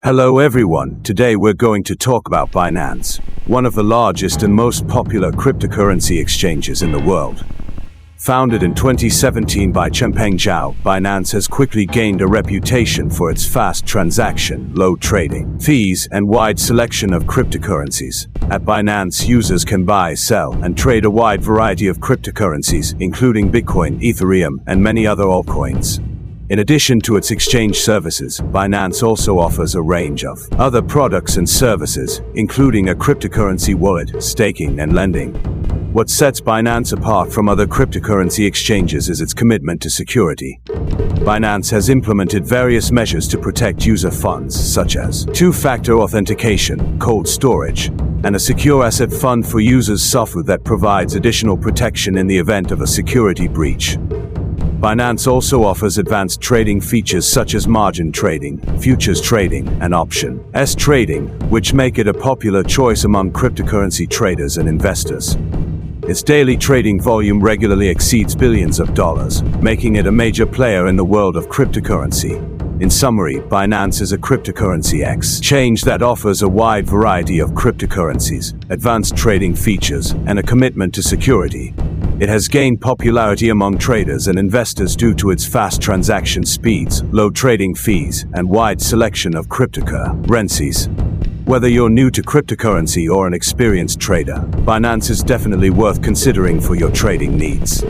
Hello everyone, today we're going to talk about Binance, one of the largest and most popular cryptocurrency exchanges in the world. Founded in 2017 by Changpeng Zhao, Binance has quickly gained a reputation for its fast transaction, low trading fees, and wide selection of cryptocurrencies. At Binance, users can buy, sell, and trade a wide variety of cryptocurrencies, including Bitcoin, Ethereum, and many other altcoins. In addition to its exchange services, Binance also offers a range of other products and services, including a cryptocurrency wallet, staking, and lending. What sets Binance apart from other cryptocurrency exchanges is its commitment to security. Binance has implemented various measures to protect user funds, such as two-factor authentication, cold storage, and a secure asset fund for users software that provides additional protection in the event of a security breach. Binance also offers advanced trading features such as margin trading, futures trading, and options trading, which make it a popular choice among cryptocurrency traders and investors. Its daily trading volume regularly exceeds billions of dollars, making it a major player in the world of cryptocurrency. In summary, Binance is a cryptocurrency exchange that offers a wide variety of cryptocurrencies, advanced trading features, and a commitment to security. It has gained popularity among traders and investors due to its fast transaction speeds, low trading fees, and wide selection of cryptocurrencies. Whether you're new to cryptocurrency or an experienced trader, Binance is definitely worth considering for your trading needs.